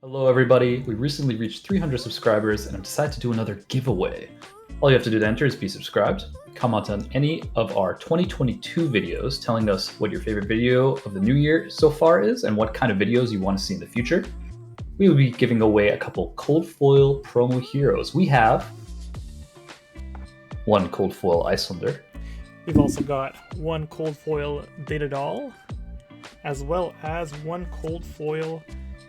Hello, everybody. We recently reached 300 subscribers and have decided to do another giveaway. All you have to do to enter is be subscribed, comment on any of our 2022 videos telling us what your favorite video of the new year so far is and what kind of videos you want to see in the future. We will be giving away a couple cold foil promo heroes. We have one cold foil Icelander. We've also got one cold foil Data Doll, as well as one cold foil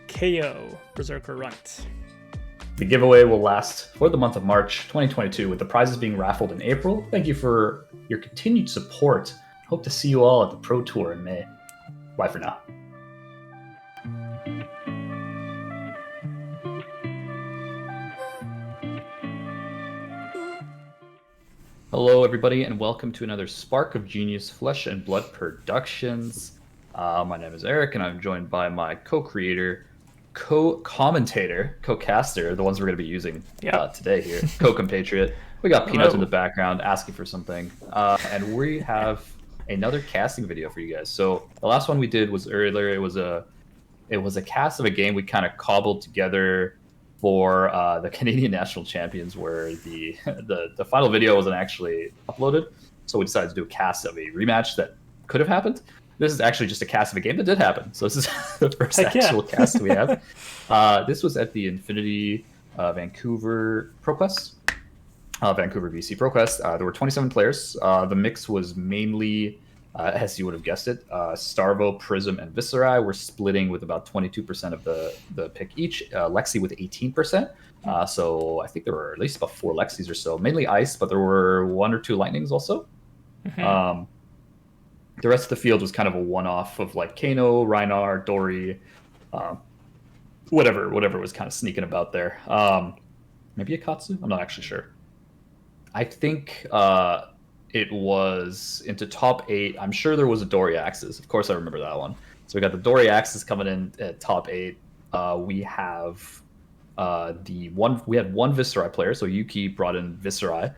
KO Berserker Runt. The giveaway will last for the month of March 2022, with the prizes being raffled in April. Thank you for your continued support. Hope to see you all at the Pro Tour in May. Bye for now. Hello, everybody, and welcome to another Spark of Genius Flesh and Blood Productions. My name is Eric, and I'm joined by my co-creator, co-commentator, co-caster, the ones we're going to be using today here, co-compatriot. We got Peanut in the background asking for something, and we have another casting video for you guys. So the last one we did was earlier. It was a cast of a game we kind of cobbled together for the Canadian National Champions, where the final video wasn't actually uploaded. So we decided to do a cast of a rematch that could have happened. This is actually just a cast of a game that did happen. So this is the first actual cast we have. This was at the Infinity Vancouver ProQuest, Vancouver BC ProQuest. There were 27 players. The mix was mainly, as you would have guessed it, Starvo, Prism, and Viserai. We're splitting with about 22% of the pick each. Lexi with 18%. So I think there were at least about 4 Lexis or so. Mainly Ice, but there were 1 or 2 Lightnings also. Mm-hmm. The rest of the field was kind of a one-off of like Kano, Rhinar, Dory, whatever was kind of sneaking about there. Maybe a Katsu? I'm not actually sure. I think it was into top 8. I'm sure there was a Dory Axis. Of course, I remember that one. So we got the Dory Axis coming in at top 8. We have we had one Viserai player. So Yuki brought in Viserai.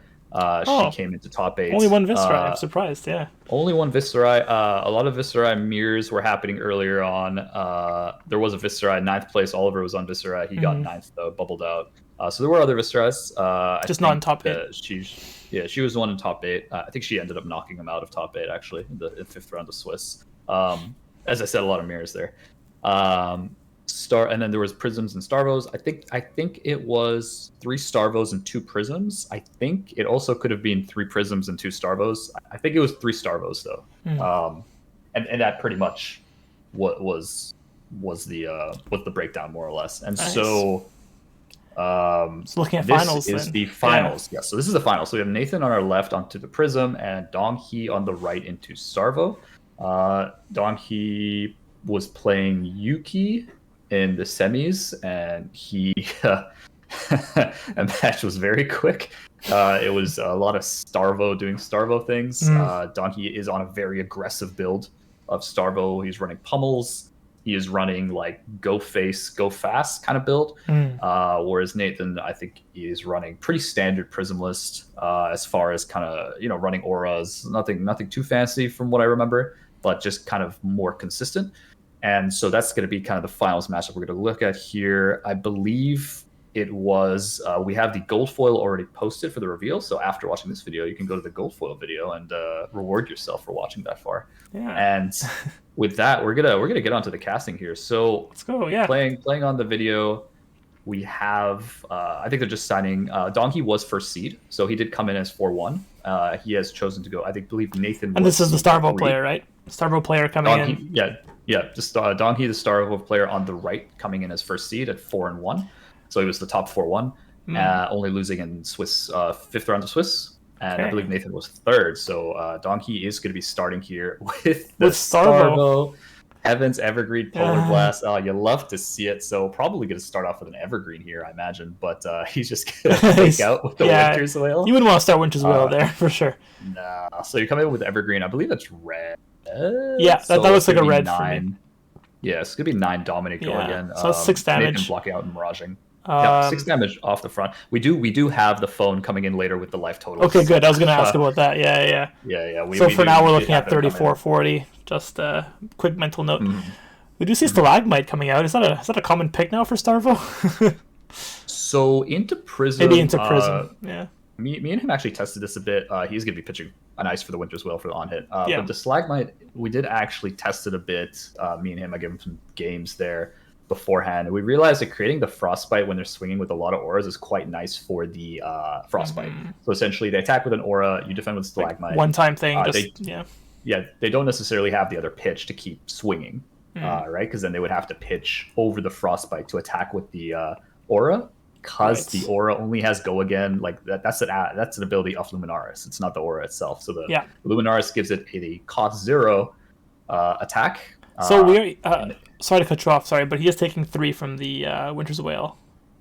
She came into top 8. Only one Viserai. I'm surprised. Yeah. Only one Viserai. A lot of Viserai mirrors were happening earlier on. There was a Viserai 9th place. Oliver was on Viserai. He got 9th though, bubbled out. So there were other Viserais. Just not in top 8. She was the one in top 8. I think she ended up knocking him out of top 8 actually in the 5th round of Swiss. As I said, a lot of mirrors there. And then there was Prisms and Starvos. I think it was 3 Starvos and 2 Prisms. I think it also could have been 3 Prisms and 2 Starvos. I think it was 3 Starvos though. And that pretty much was the breakdown more or less. And nice. So looking at this finals, is the finals. Yeah. So this is the finals. So we have Nathan on our left onto the Prism and Dong Hee on the right into Starvo. Dong Hee was playing Yuki in the semis, and a match was very quick. It was a lot of Starvo doing Starvo things. Donkey is on a very aggressive build of Starvo. He's running pummels. He is running like go face, go fast kind of build. Whereas Nathan, I think, is running pretty standard Prism list as far as kind of running auras. Nothing too fancy from what I remember, but just kind of more consistent. And so that's going to be kind of the finals matchup we're going to look at here. I believe it was, we have the gold foil already posted for the reveal. So after watching this video, you can go to the gold foil video and reward yourself for watching that far. Yeah. And with that, we're gonna get onto the casting here. So let's go. Yeah. Playing on the video, we have, I think they're just signing, Donkey was first seed. So he did come in as 4-1. He has chosen to go, believe Nathan. And this is the Starvo player, right? Starvo player coming in. Yeah, just Donkey, the Starvo player on the right, coming in as first seed at 4-1. So he was the top 4-1, only losing in Swiss 5th round of Swiss. And I believe Nathan was 3rd. So Donkey is going to be starting here with the Starvo Heavens Evergreen Polar Blast. You love to see it. So probably going to start off with an Evergreen here, I imagine. But he's just going to take out with the Winter's Whale. You wouldn't want to start Winter's Whale there for sure. Nah. So you come in with Evergreen. I believe that's red. Yeah, that looks like a red 9. For me. Yeah, it's going to be 9 Dominate go again. So it's 6 damage. Nathan blocking out and Miraging. 6 damage off the front. We do have the phone coming in later with the life totals. Okay, good. I was going to ask about that. Yeah. Yeah. So for now, we're looking at 34-40. Just a quick mental note. We do see Stalagmite coming out. Is that a common pick now for Starvo? So into Prism, Maybe into Prism. Yeah. me and him actually tested this a bit. He's going to be pitching an ice for the Winter's Whale for the on hit. Yeah. But the Stalagmite, we did actually test it a bit. Me and him, I gave him some games there beforehand. We realized that creating the Frostbite when they're swinging with a lot of auras is quite nice for the Frostbite. So essentially, they attack with an aura, you defend with Stalagmite. Like one-time thing. Yeah, they don't necessarily have the other pitch to keep swinging, right? Because then they would have to pitch over the Frostbite to attack with the aura. Because the aura only has go again, like that's an ability of Luminaris. It's not the aura itself. So the Luminaris gives it a cost 0 attack. So we're sorry to cut you off. Sorry, but he is taking 3 from the Winter's Whale.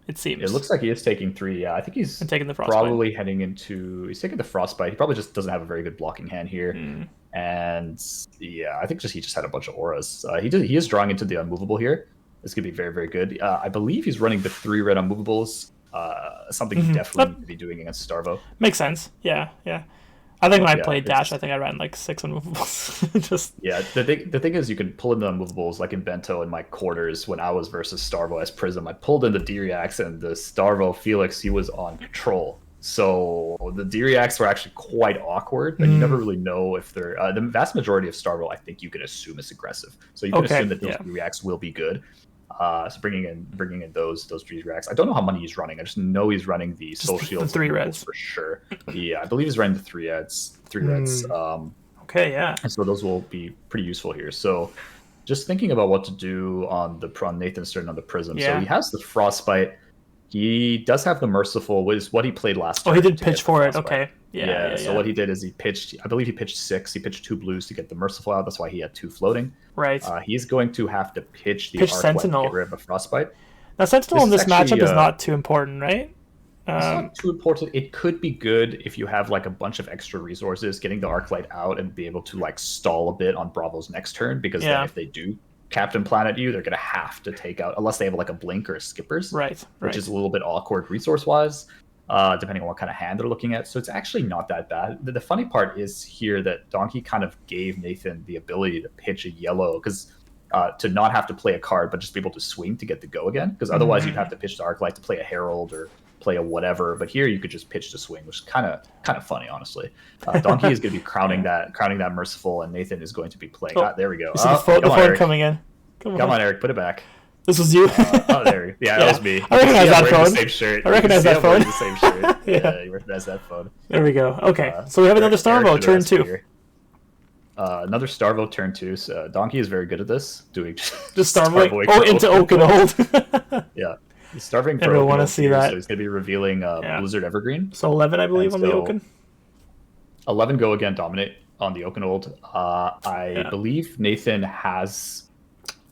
It seems. It looks like he is taking 3. Yeah, I think he's taking the Frostbite. Probably heading into. He's taking the Frostbite. He probably just doesn't have a very good blocking hand here. And yeah, I think he just had a bunch of auras. He is drawing into the unmovable here. This could be very, very good. I believe he's running the 3 red unmovables. Something he definitely need to be doing against Starvo. Makes sense. Yeah. I think when I played Dash, I think I ran like 6 unmovables. Yeah, the thing is, you can pull in the unmovables like in Bento in my quarters when I was versus Starvo as Prism. I pulled in the D-Reacts and the Starvo Felix, he was on control. So the D-Reacts were actually quite awkward, and you never really know if they're... the vast majority of Starvo, I think you can assume is aggressive. So you can assume that those D-Reacts will be good. So bringing in those D-Reacts. I don't know how many he's running. I just know he's running the Soul Shields. The 3 reds. For sure. Yeah, I believe he's running the 3 reds. Okay, yeah. And so those will be pretty useful here. So just thinking about what to do on Nathan's turn on the Prism. So he has the Frostbite. He does have the Merciful, which is what he played last time. Oh, he did pitch for it. Okay. So what he did is he pitched 6. He pitched 2 blues to get the Merciful out. That's why he had 2 floating. Right. He's going to have to pitch the Sentinel to get rid of a Frostbite. Now, Sentinel in this matchup is not too important, right? It's not too important. It could be good if you have like a bunch of extra resources, getting the Arclight out and be able to like stall a bit on Bravo's next turn, because then if they do Captain Planet you, they're going to have to take out, unless they have like a Blink or a Skippers, which is a little bit awkward resource-wise, depending on what kind of hand they're looking at. So it's actually not that bad. The funny part is here that Donkey kind of gave Nathan the ability to pitch a yellow, because to not have to play a card, but just be able to swing to get the go again, because otherwise you'd have to pitch the Arclight to play a Herald or play a whatever, but here you could just pitch to swing, which is kind of funny, honestly. Donkey is going to be crowning that Merciful, and Nathan is going to be playing. There we go. The phone coming in. Come on, Eric, put it back. This was you. There. Yeah, that was me. I recognize that phone. The same shirt. I recognize that phone. The same shirt. Yeah, you recognize that phone. There we go. Okay, so we have another Starvo turn 2. Another Starvo turn 2. So Donkey is very good at this, doing just Starvo. Into Oakenold. Yeah. He's starving for Everyone want to see that. So he's going to be revealing Blizzard Evergreen. So 11, I believe, on the Oaken. 11 go again, dominate on the Oakenold. I believe Nathan has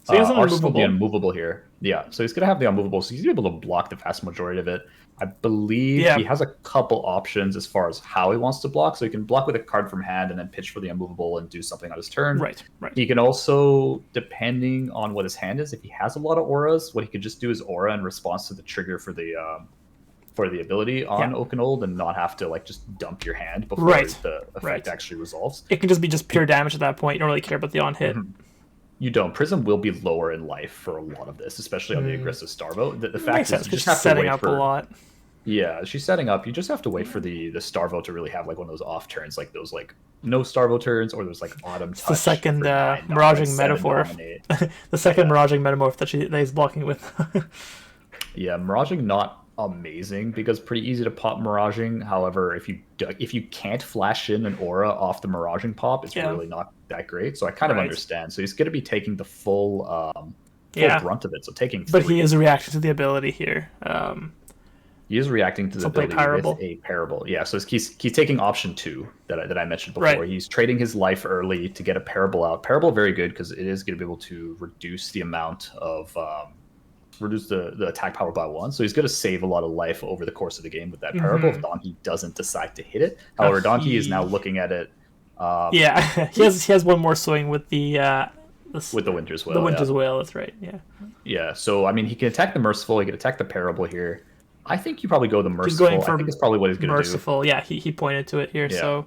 so he has the unmovable here. Yeah, so he's going to have the unmovable, so he's going to be able to block the vast majority of it. I believe he has a couple options as far as how he wants to block. So he can block with a card from hand and then pitch for the unmovable and do something on his turn. Right. He can also, depending on what his hand is, if he has a lot of auras, what he could just do is aura in response to the trigger for the ability on Oakenold, and not have to like just dump your hand before the effect actually resolves. It can just be pure damage at that point. You don't really care about the on hit. You don't. Prism will be lower in life for a lot of this, especially on the aggressive Starvo. The fact is, you just have to wait up a lot. Yeah, she's setting up. You just have to wait for the Starvo to really have like one of those off turns, like those like no Starvo turns, or there's like Autumn Touch. The second Miraging Metaphor. The second Miraging Metamorph that he's blocking with. Yeah, Miraging not amazing, because pretty easy to pop Miraging. However, if you can't flash in an aura off the Miraging pop, it's really not that great. So I kind of understand. So he's going to be taking the full brunt of it. So taking 3. But he is reacting to the ability here. He is reacting to the ability with a Parable. Yeah, so he's taking option 2 that I mentioned before. He's trading his life early to get a Parable out. Parable very good, because it is going to be able to reduce the amount of reduce the attack power by 1. So he's going to save a lot of life over the course of the game with that Parable if Donkey doesn't decide to hit it. However, Donkey is now looking at it. He has one more swing with the Winter's Whale. The Winter's Whale, that's right. Yeah. So I mean, he can attack the Merciful. He can attack the Parable here. I think you probably go the Merciful. He's going for I think it's probably what he's going to do. Merciful. Yeah, he pointed to it here. So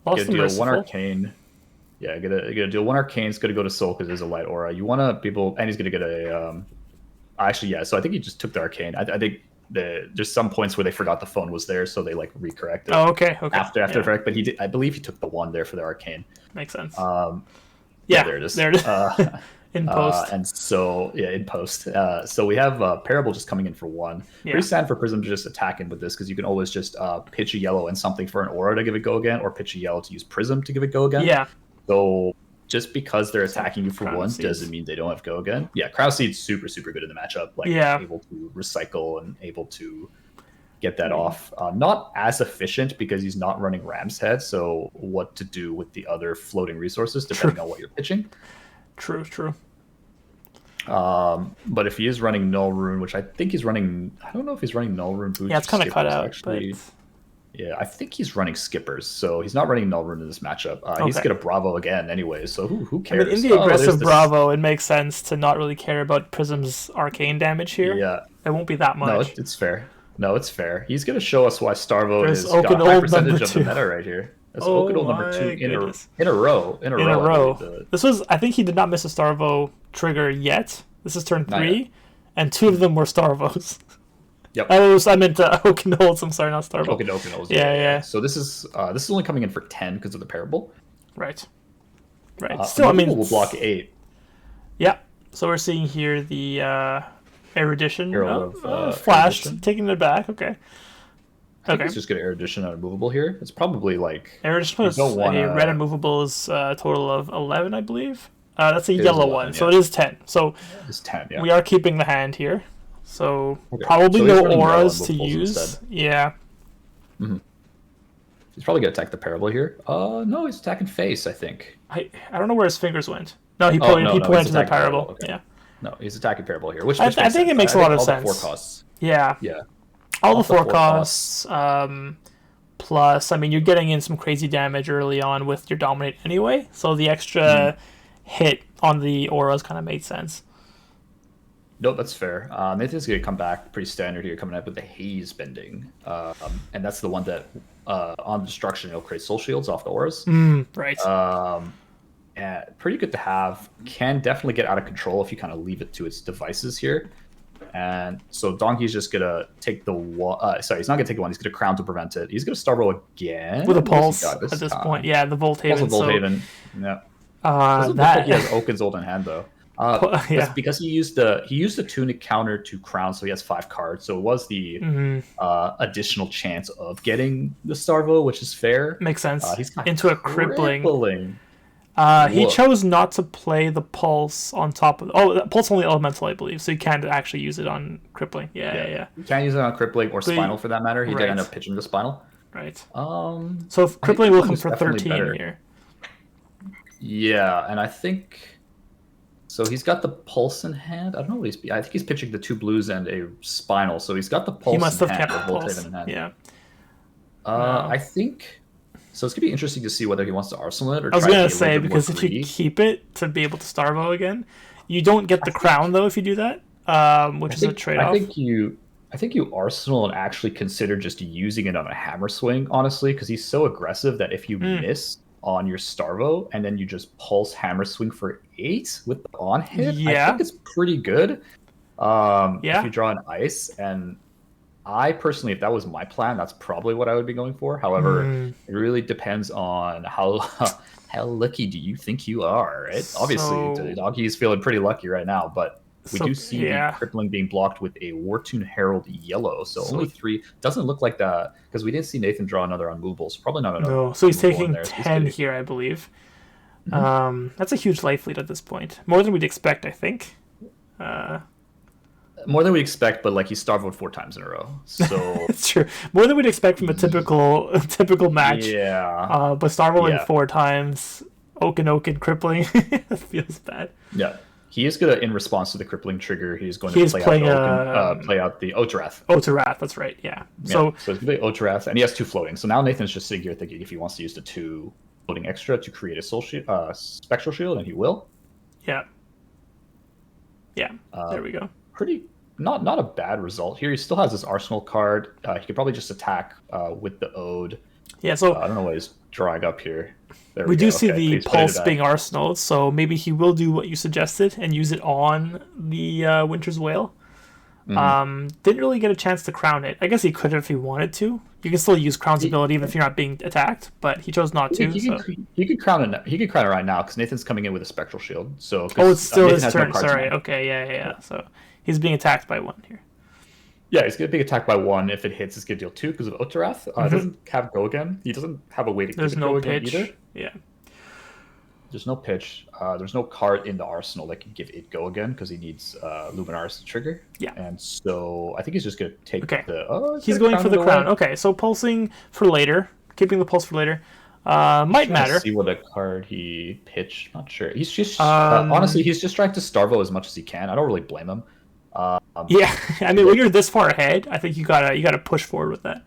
lost the Merciful. 1 Arcane. Yeah, gonna deal one arcane. It's gonna go to soul because there's a light aura. You wanna people, and he's gonna get a actually, yeah. So I think he just took the arcane. I think there's some points where they forgot the phone was there, so they like recorrected Oh, okay, okay. after Yeah. the fact. But he did. I believe he took the one there for the arcane. Makes sense. Yeah, there it is. There it is. In post. And so yeah, in post. So we have Parable just coming in for one. Yeah. Pretty sad for Prism to just attack in with this because you can always just pitch a yellow and something for an aura to give it go again, or pitch a yellow to use Prism to give it go again. Yeah. So just because they're attacking you for Crown one Seeds. doesn't mean they don't have go again. Yeah, Crown Seed's super, super good in the matchup. Like able to recycle and able to get that off. Not as efficient because he's not running Ram's Head, so what to do with the other floating resources depending on what you're pitching. True. But if he is running Null Rune, which I think he's running, I don't know if he's running Null Rune boots. Yeah, it's kind of cut out. Actually, but... yeah, I think he's running Skippers, so he's not running Null Rune in this matchup. He's gonna Bravo again anyway, so who cares? I mean, in the aggressive Bravo, it makes sense to not really care about Prism's arcane damage here. Yeah, it won't be that much. No, it's fair. No, it's fair. He's gonna show us why Starvo There's has got a high percentage of the two. meta right here. That's Oh Oakenol number 2 goodness. in a row. This was, I think he did not miss a Starvo trigger yet. This is turn 3, and 2 of them were Starvos. Yep. I meant Oakenolds. I'm sorry, not Starvo. Oakenolds. Yeah. So this is only coming in for 10 because of the Parable. Right. Still, I mean, will block 8. Yeah. So we're seeing here the Erudition flashed, Erudition. taking it back. Okay. I think it's just good Erudition on Immovable here. It's probably like Erudition plus a red immovable is a total of 11, I believe. That's a yellow 11, one, so it is 10. So it's 10. Yeah. We are keeping the hand here. So probably no auras to use. Instead. Yeah. Mm-hmm. He's probably gonna attack the Parable here. No, he's attacking face. I think. I don't know where his fingers went. No, he pointed to the Parable. Okay. Yeah. No, he's attacking Parable here, which I think it makes a lot of sense. All the 4 costs. Yeah. Yeah. All the 4 costs. Plus, I mean, you're getting in some crazy damage early on with your Dominate anyway, so the extra hit on the auras kind of made sense. Nope, that's fair. Nathan's going to come back pretty standard here, coming up with the Haze Bending. And that's the one that, on Destruction, it'll create Soul Shields off the auras. Right. And pretty good to have. Can definitely get out of control if you kind of leave it to its devices here. And so Donkey's just going to take the one. Sorry, he's not going to take the one. He's going to Crown to prevent it. He's going to Starvo again. With a Pulse at this point. Yeah, the Volthaven. Also Volthaven. Yeah. That... look like he has Oaken's Old in hand, though. That's because he used the Tunic counter to Crown, so he has 5 cards. So it was the additional chance of getting the Starvo, which is fair. Makes sense. He's into a crippling. He Look. chose not to play the Pulse on top of... Oh, Pulse only Elemental, I believe, so you can't actually use it on crippling. Yeah. You can't use it on crippling or Spinal for that matter. He did end up pitching the Spinal. Right. So crippling will come for 13 here. Yeah, and I think... So he's got the Pulse in hand. I don't know what he's... I think he's pitching the 2 blues and a Spinal, so he's got the Pulse he must have hand. Kept the Pulse. In hand. Yeah. I think... So it's going to be interesting to see whether he wants to Arsenal it or I was going to say, because if you keep it to be able to Starvo again, you don't get the Crown, though, if you do that, which is a trade-off. I think you Arsenal and actually consider just using it on a Hammer Swing, honestly, because he's so aggressive that if you miss on your Starvo and then you just Pulse Hammer Swing for 8 with the on hit, I think it's pretty good. If you draw an Ice, and I personally, if that was my plan, that's probably what I would be going for. However, it really depends on how lucky do you think you are, right? Obviously, Doggy is feeling pretty lucky right now, but we do see the crippling being blocked with a Wartune Herald yellow, so only 3. Doesn't look like that, because we didn't see Nathan draw another unmovable, so probably not another. No, so he's taking 10 here, I believe. That's a huge life lead at this point. More than we'd expect, I think. More than we expect, but like he Starvoed 4 times in a row. So it's true. More than we'd expect from a typical match. Yeah. But Starvoing 4 times, Oaken crippling. That feels bad. Yeah. He is gonna, in response to the crippling trigger, he's going to play out the Otarath. Otarath, that's right. Yeah. So it's gonna be Otarath, and he has 2 floating. So now Nathan's just sitting here thinking if he wants to use the 2 floating extra to create a soul shield, spectral shield, and he will. Yeah. Yeah. There we go. Pretty not a bad result here. He still has his Arsenal card. He could probably just attack with the Ode Yeah, so I don't know why he's drawing up here. There we we do go. see Okay, the he's putting it pulse back. being arsenal, so maybe he will do what you suggested and use it on the Winter's Whale. Hmm. Didn't really get a chance to crown it. I guess he could if he wanted to. You can still use Crown's He, ability even if you're not being attacked, but he chose not to. So, he could crown it. He could crown it right now because Nathan's coming in with a spectral shield. So oh, it's because still Nathan his has no turn. cards in Sorry. hand. Okay, yeah. So he's being attacked by one here. Yeah, he's gonna be attacked by one. If it hits, it's gonna deal two because of Otarath. It Hmm. doesn't have go again. He doesn't have a way to give There's it no go again either. pitch. Yeah. There's no pitch. There's no card in the arsenal that can give it go again because he needs Luminaris to trigger. Yeah. And so I think he's just gonna take Okay. the. Oh, He's going for the crown. Okay, so pulsing for later, keeping the pulse for later, might matter. See what a card he pitched. Not sure. He's just honestly, Um, he's just trying to starvo as much as he can. I don't really blame him. Um, yeah, I mean, when you're this far ahead, I think you gotta push forward with that.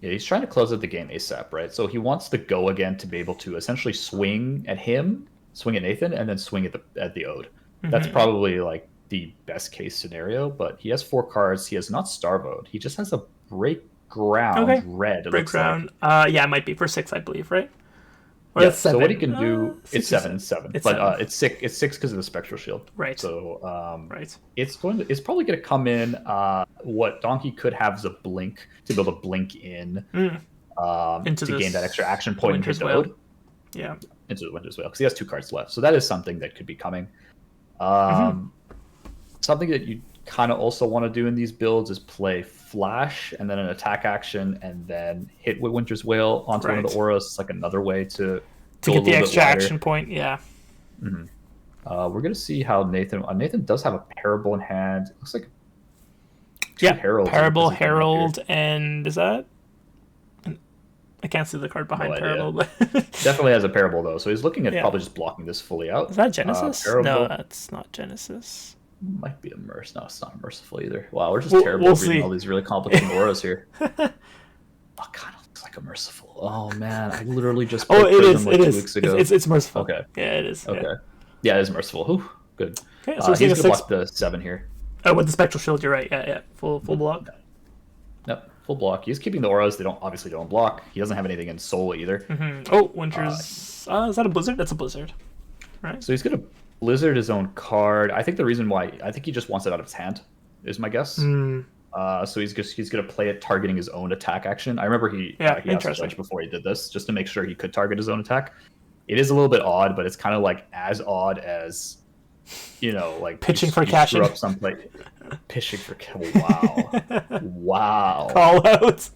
yeah, he's trying to close out the game ASAP, right? So he wants to go again to be able to essentially swing at him, swing at Nathan, and then swing at the Ode. That's Hmm. probably like the best case scenario. But he has 4 cards. He has not starvoed. He just has a break ground Okay, red. It break looks like. ground. Yeah, it might be for 6, I believe, right? Or Yeah. that's So what he 7. can do, it's 6 or 7, 7. 7, It's but 7. it's 6. It's 6 because of the spectral shield. Right. So Right. it's probably going to come in. What Donkey could have is a blink to be able to blink in Mm. Into to gain that extra action the point and hit Winter's the Whale. Ode Yeah. into the Winter's Whale because he has 2 cards left. So that is something that could be coming. Hmm. Something that you kind of also want to do in these builds is play Flash and then an attack action and then hit with Winter's Whale onto one of Right. the auras. It's like another way to To go a get the little bit extra wider. action point, yeah. Mhm. We're gonna see how Nathan does have a parable in hand. It looks like two Yeah. heralds. Parable, is coming up here. Herald, and is that? I can't see the card behind No idea. Parable, but Definitely has a parable though, so he's looking at Yeah. probably just blocking this fully out. is that Genesis? Parable No, that's not Genesis. might be a merc. No, it's not merciful either. Wow, we're just We'll- terrible we'll at reading see. all these really complicated auras here. Oh, kind of looks like a merciful. Oh man, I literally just played Oh, it Prism is. like It 2 is. weeks ago. It's merciful. Okay. Yeah, it is. Okay. Yeah. Yeah, it is merciful. Whew, good. Okay, so we're seeing He's a gonna 6. block the 7 here. Oh, with the spectral shield, you're right. Yeah. Full block. Yep, full block. He's keeping the auras. They obviously don't block. He doesn't have anything in soul either. Hmm. Oh, Winter's. Is that a blizzard? That's a blizzard. Right. So he's gonna blizzard his own card. I think the reason why I think he just wants it out of his hand is my guess. Mm. So he's gonna play it targeting his own attack action. I remember he asked the Interesting. judge before he did this just to make sure he could target his own attack. It is a little bit odd, but it's kind of like as odd as like Pitching for you cashing. screw up someplace. Pitching for wow. Call out.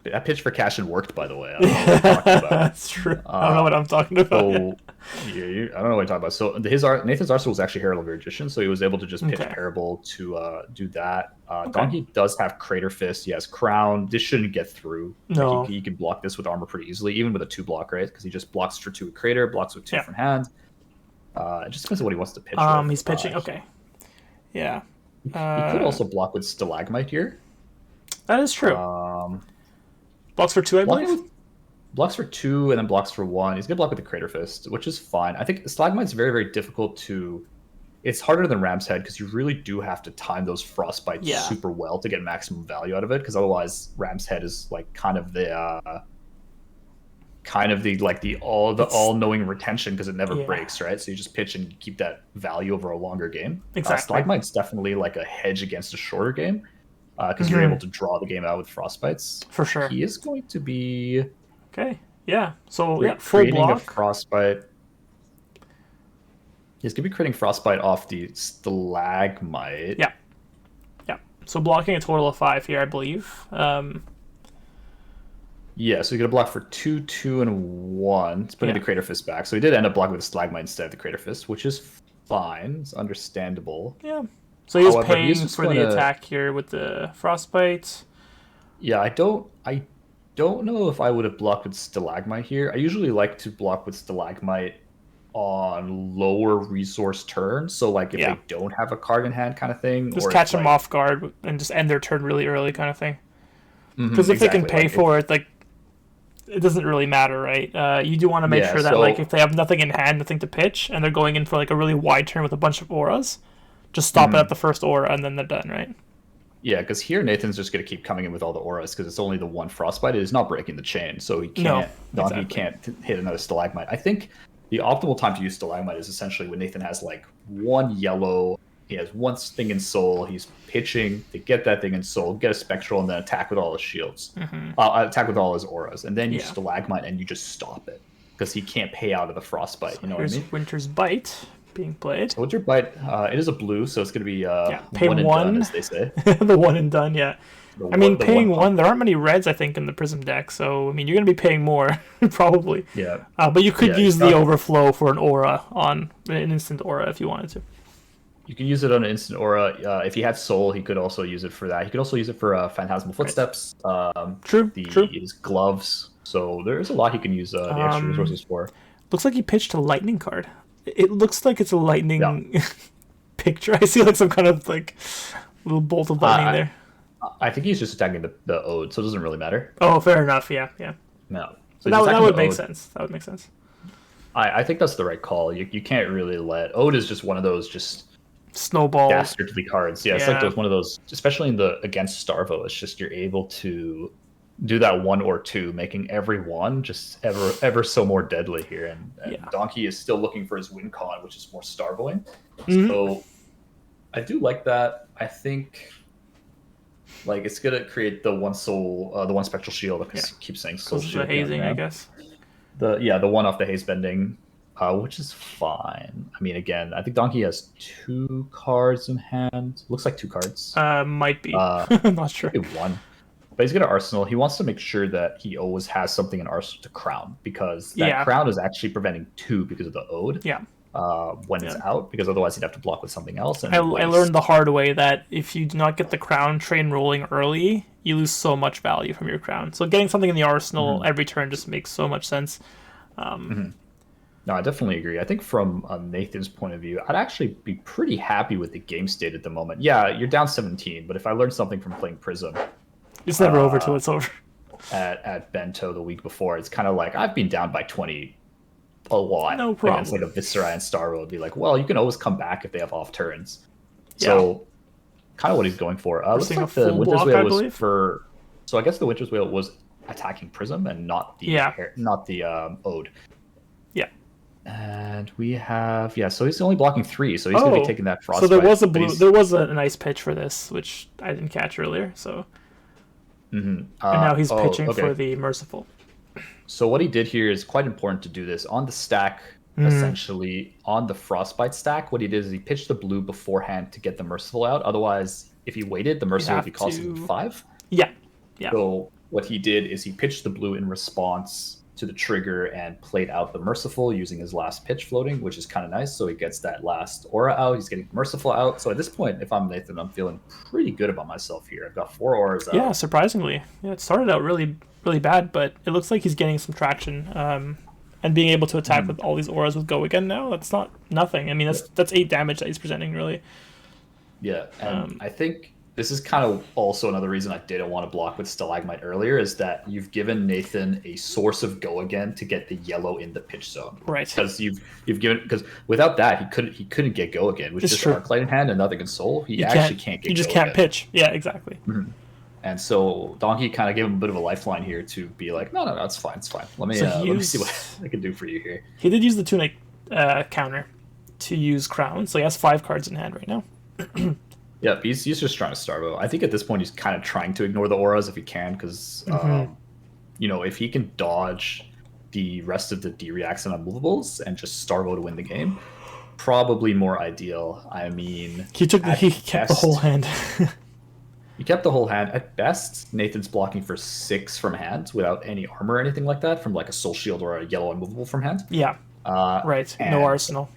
That pitch for cashing worked, by the way. I don't know what you're talking about. That's true. I don't know what I'm talking about. So, I don't know what you're talking about. So Nathan's arsenal was actually Herald of Magician, so he was able to just pitch Okay. Parable to do that. Donkey does have Crater Fist. He has Crown. This shouldn't get through. No. Like, he can block this with armor pretty easily, even with a 2-block, right? Because he just blocks for 2 with Crater, blocks with 2 Yeah. from hand. It just depends on what he wants to pitch. with. He's pitching. Okay. Yeah. He could also block with Stalagmite here. That is true. Blocks for 2, I Blocking believe. with- blocks for 2 and then blocks for 1. He's gonna block with the Crater Fist, which is fine. I think Stalagmite's very, very difficult to. It's harder than Ram's Head because you really do have to time those Frostbites Yeah. super well to get maximum value out of it. Because otherwise, Ram's Head is like kind of the all-knowing retention because it never Yeah. breaks, right? So you just pitch and keep that value over a longer game. Exactly. Stalagmite's definitely like a hedge against a shorter game because you're able to draw the game out with Frostbites. For sure. He is going to be Okay. Yeah. So full creating a block. Frostbite. He's going to be creating Frostbite off the Stalagmite. Yeah. Yeah. So blocking a total of 5 here, I believe. Yeah, so he's going to block for 2, 2, and 1. It's putting Yeah. the Crater Fist back. So he did end up blocking with the Stalagmite instead of the Crater Fist, which is fine. It's understandable. Yeah. So he was However, paying he's just for the gonna- attack here with the frostbite. Yeah, I don't know if I would have blocked with Stalagmite here. I usually like to block with Stalagmite on lower resource turns. So like if Yeah. they don't have a card in hand kind of thing. Just or catch if, them like- off guard and just end their turn really early, kind of thing. Mhm, Because if they can exactly, pay like, for it, like it doesn't really matter, right? You do want to make Yeah, sure that so- like if they have nothing in hand, nothing to pitch, and they're going in for like a really wide turn with a bunch of auras, just stop it at the first aura and then they're done, right? Yeah, because here Nathan's just going to keep coming in with all the auras because it's only the one frostbite. It is not breaking the chain, so he No, can't. Donkey exactly. can't hit another stalagmite. I think the optimal time to use stalagmite is essentially when Nathan has like one yellow. He has one thing in soul. He's pitching to get that thing in soul, get a spectral, and then attack with all his shields. Attack with all his auras, and then you Yeah. stalagmite and you just stop it because he can't pay out of the frostbite. So You know what I here's mean? Winter's Bite being played. So what's your bite? It is a blue, so it's going to be Yeah, pay one and done, one. as they say. The one and done, yeah. The I mean, one, the one paying pump. one, there aren't many reds, I think, in the Prism deck, so, I mean, you're going to be paying more, probably. Yeah, But you could yeah. use the overflow for an aura on an instant aura if you wanted to. You can use it on an instant aura. If he had soul, he could also use it for that. He could also use it for phantasmal footsteps. True, true. His gloves. So there's a lot he can use the extra resources for. Looks like he pitched a lightning card. It looks like it's a Yeah. lightning picture. I see like some kind of like little bolt of lightning there. I think he's just attacking the ode, so it doesn't really matter. Oh, fair enough. Yeah, yeah. No. So That, he's that attacking would the make ode. sense. That would make sense. I think that's the right call. You can't really let ode is just one of those just Snowball. dastardly cards. Yeah, it's like Yeah. one of those, especially in the against Starvo. It's just you're able to do that one or two, making every one just ever so more deadly here. And Yeah. Donkey is still looking for his win con, which is more Starvoing. Mhm. So I do like that. I think like it's gonna create the one soul, the one spectral shield. I keep saying soul Close to shield. the hazing, yeah. I guess. The one off the haze bending, which is fine. I mean, again, I think Donkey has 2 cards in hand. Looks like 2 cards. Might be. I'm not sure. Maybe one. But he's got an arsenal. He wants to make sure that he always has something in arsenal to crown because that crown is actually preventing 2 because of the ode. Yeah. When it's out, because otherwise he'd have to block with something else. And I learned the hard way that if you do not get the crown train rolling early, you lose so much value from your crown. So getting something in the arsenal every turn just makes so much sense. No, I definitely agree. I think from Nathan's point of view, I'd actually be pretty happy with the game state at the moment. Yeah, you're down 17, but if I learned something from playing Prism It's never over till it's over. at Bento the week before, it's kind of like I've been down by 20 a lot. No problem. Against like a Viscera and Starro would be like, well, you can always come back if they have off turns. So kind of what he's going for. Looks seeing like a the full Winter's block, Whale I was believe. for. So I guess the Winter's Whale was attacking Prism and not the Ode. Yeah. And we have so he's only blocking 3, so he's gonna be taking that frostbite. So there was a blue. There was a nice pitch for this, which I didn't catch earlier. So and now he's pitching for the merciful. So what he did here is quite important to do this on the stack. Essentially, on the frostbite stack, what he did is he pitched the blue beforehand to get the merciful out. Otherwise, if he waited, the merciful would be costing him 5. Yeah. Yeah. So what he did is he pitched the blue in response to the trigger and played out the merciful using his last pitch floating, which is kind of nice. So he gets that last aura out. He's getting merciful out. So at this point, if I'm Nathan, I'm feeling pretty good about myself here. I've got 4 auras out. Yeah, surprisingly. Yeah, it started out really, really bad, but it looks like he's getting some traction. And being able to attack with all these auras with Go Again now, that's not nothing. I mean, that's 8 damage that he's presenting, really. Yeah, and I think this is kind of also another reason I didn't want to block with Stalagmite earlier, is that you've given Nathan a source of Go Again to get the yellow in the pitch zone. Right. Because you've given, because without that he couldn't get Go Again, which is just Arclight in hand and nothing in soul. He actually can't get. You just Go can't Again. pitch. Yeah, exactly. And so Donkey kind of gave him a bit of a lifeline here to be like, no, it's fine, it's fine. Let me see what I can do for you here. He did use the Tunic counter to use Crown, so he has 5 cards in hand right now. Yeah, he's just trying to Starvo. I think at this point he's kind of trying to ignore the auras if he can, because if he can dodge the rest of the D-reacts and unmovables and just Starvo to win the game, probably more ideal. I mean, he kept the whole hand. He kept the whole hand. At best, Nathan's blocking for 6 from hand without any armor or anything like that, from like a soul shield or a yellow unmovable from hand. Yeah. Right. No arsenal.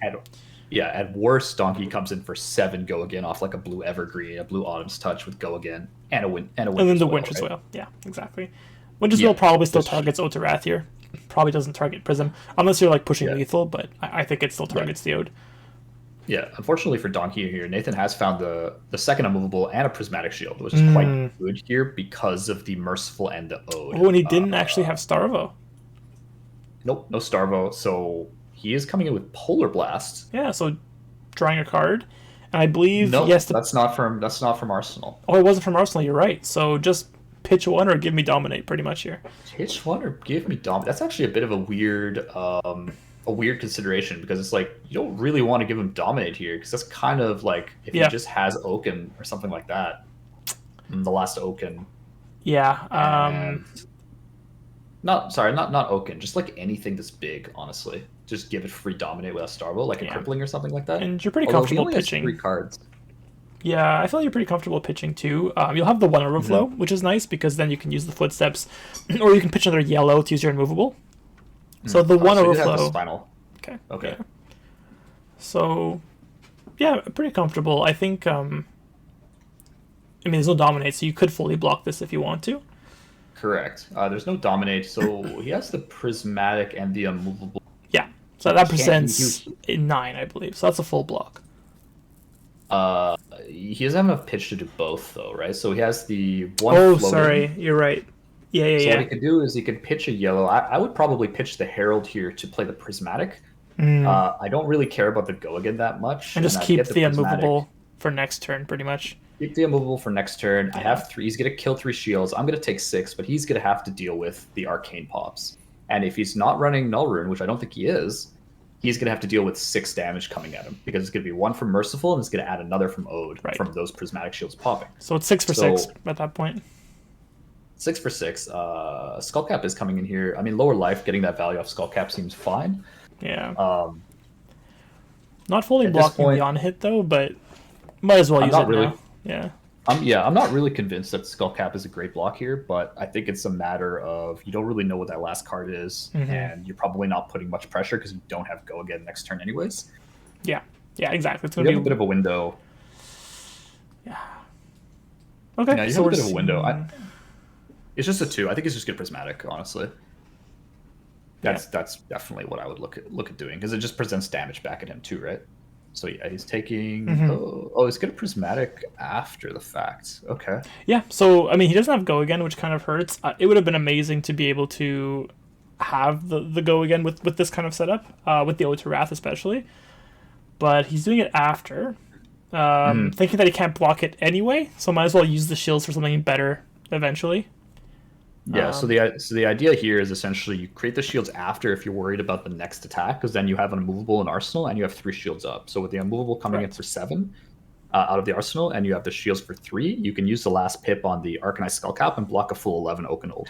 At worst, Donkey comes in for 7 Go Again off like a blue Evergreen, a blue Autumn's Touch with Go Again, and a Winter's Whale. And then the Winter's Whale. Yeah, exactly. Winter's Whale probably still targets Otarath here. Probably doesn't target Prism, unless you're like pushing lethal, but I think it still targets the Ode. Yeah, unfortunately for Donkey here, Nathan has found the second unmovable and a prismatic shield, which is quite good here because of the merciful and the ode. Oh, and he didn't actually have Starvo. Nope, no Starvo. So he is coming in with Polar Blast. Yeah, so drawing a card. And I believe he Nope, has to. that's not from Arsenal. Oh, it wasn't from Arsenal. You're right. So just pitch one or give me dominate, pretty much here. Pitch one or give me dom. That's actually a bit of a weird consideration because it's like you don't really want to give him dominate here because that's kind of like if he Yeah, just has Oaken or something like that, the last Oaken, yeah, and not Oaken, just like anything this big, honestly. Just give it free dominate with a Starvo, like a yeah. crippling or something like that. And you're pretty Although he comfortable only has three pitching. cards. Yeah, I feel like you're pretty comfortable pitching too. You'll have the one overflow, Mm-hmm. which is nice because then you can use the footsteps, or you can pitch another yellow to use your immovable. So the one So you do have the overflow. spinal. Okay. Okay. Yeah. So, yeah, pretty comfortable. I think. I mean, there's no dominate, so you could fully block this if you want to. Correct. There's no dominate, so he has the prismatic and the immovable. Yeah. So that Can't presents a 9, I believe. So that's a full block. He doesn't have enough pitch to do both, though, right? So he has the one. Oh, floating. sorry. You're right. Yeah, yeah, So yeah. what he could do is he could pitch a yellow. I would probably pitch the Herald here to play the prismatic. I don't really care about the go again that much, And just I'd keep get the prismatic. immovable for next turn, pretty much. Keep the immovable for next turn. I Yeah. have 3. He's gonna kill 3 shields. I'm gonna take 6, but he's gonna have to deal with the arcane pops. And if he's not running Null Rune, which I don't think he is, he's gonna have to deal with 6 damage coming at him because it's gonna be 1 from Merciful and it's gonna add another from Ode Right. from those prismatic shields popping. So it's 6 for So- 6 at that point. 6 for 6. Skullcap is coming in here. I mean, lower life, getting that value off Skullcap seems fine. Yeah. Not fully at this blocking point- the on hit, though, but might as well use not it really- now. Yeah. I'm not really convinced that Skullcap is a great block here, but I think it's a matter of you don't really know what that last card is, and you're probably not putting much pressure because you don't have go again next turn anyways. Yeah. Yeah, exactly. It's You going have a to bit be. of a window. Okay. Yeah, you so have a we're bit of a window. seeing- It's just a 2. I think it's just good prismatic, honestly. That's definitely what I would look at doing because it just presents damage back at him too, right? So yeah, he's taking. He's good at prismatic after the fact. Okay. Yeah, so, I mean, he doesn't have go again, which kind of hurts. It would have been amazing to be able to have the go again with this kind of setup, with the Ode to Wrath especially. But he's doing it after, thinking that he can't block it anyway, so might as well use the shields for something better eventually. Yeah, so the idea here is essentially you create the shields after if you're worried about the next attack, because then you have an immovable in Arsenal and you have 3 shields up. So with the immovable coming in for 7 out of the Arsenal, and you have the shields for 3, you can use the last pip on the Arcanized Skullcap and block a full 11 Oaken Old.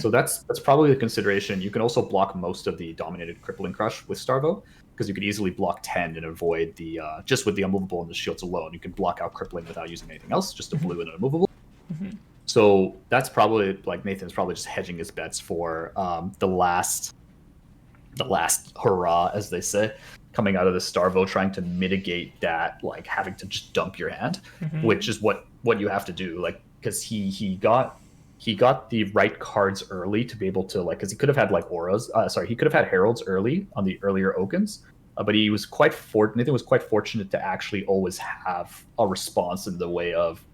So that's probably the consideration. You can also block most of the dominated Crippling Crush with Starvo, because you could easily block 10 and avoid the just with the immovable and the shields alone. You can block out Crippling without using anything else, just a blue and an immovable. So that's probably like Nathan's probably just hedging his bets for the last hurrah, as they say, coming out of the Starvo, trying to mitigate that, like having to just dump your hand, which is what you have to do, like because he got the right cards early to be able to like because he could have had like auras. He could have had heralds early on the earlier Okens. But he was Nathan was quite fortunate to actually always have a response in the way of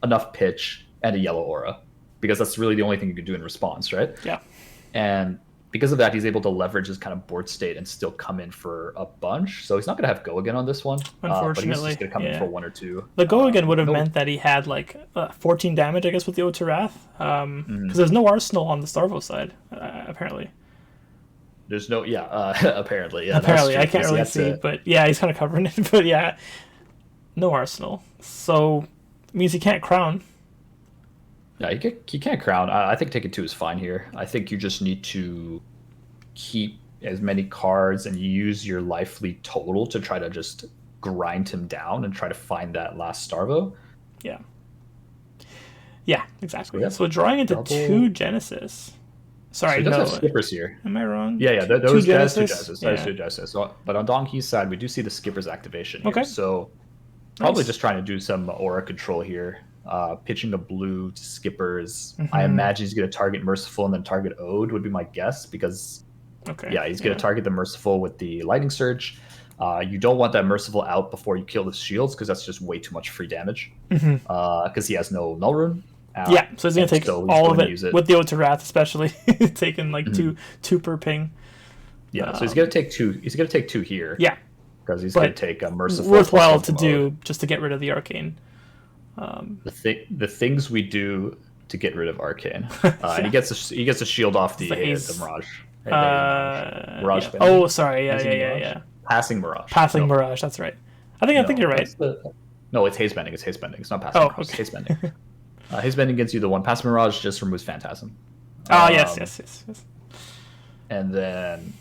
enough pitch and a yellow aura, because that's really the only thing you can do in response, right? Yeah. And because of that, he's able to leverage his kind of board state and still come in for a bunch. So he's not going to have go again on this one. But he's Unfortunately, just going to come in yeah. for 1 or 2. The go again would have no- meant that he had like 14 damage, I guess, with the Ode to Wrath, because there's no Arsenal on the Starvo side, apparently. There's no, apparently, yeah. Apparently, that's I true, can't 'cause really he see, had to- but yeah, he's kind of covering it. But yeah, no Arsenal, so it means he can't crown. Yeah, he can't crown. I think taking 2 is fine here. I think you just need to keep as many cards and use your life lead total to try to just grind him down and try to find that last Starvo. Yeah. Yeah, exactly. Yeah. So drawing into Double- 2 Genesis. So Sorry, he does no. have skippers here. Am I wrong? Yeah, Two those guys, 2 Genesis? Genesis. That is Yeah. 2 Genesis. So, but on Donkey's side, we do see the skippers activation here. Okay. So probably Nice. just trying to do some aura control here. Pitching a blue to skippers. I imagine he's going to target Merciful and then target Ode would be my guess, because Okay. yeah, he's going to target the Merciful with the Lightning Surge. You don't want that Merciful out before you kill the shields, because that's just way too much free damage. Because he has no Null Rune. Yeah, so he's gonna and take so he's all of going to it, use it. with the Ode to Wrath, especially taking like two per ping. Yeah, so he's going to take 2. He's going to take 2 here. Yeah. because he's going but to take a merciful worthwhile +1 to from Ode. do just to get rid of the arcane. The things we do to get rid of Arcane, and Yeah, he gets a shield off it's the the haze. Mirage. Hey, the haze Mirage. Mirage Yeah. bending. Oh, sorry. Yeah, yeah, Passing yeah, Mirage. yeah. Passing Mirage. Passing No, Mirage. That's right. I think no, you're right. that's the. No, it's haze bending. It's haze bending. It's not passing Oh, Mirage. It's okay. haze bending. Haze bending gives you the one. Passing Mirage just removes Phantasm. Oh, yes, Um, yes, yes, yes. and then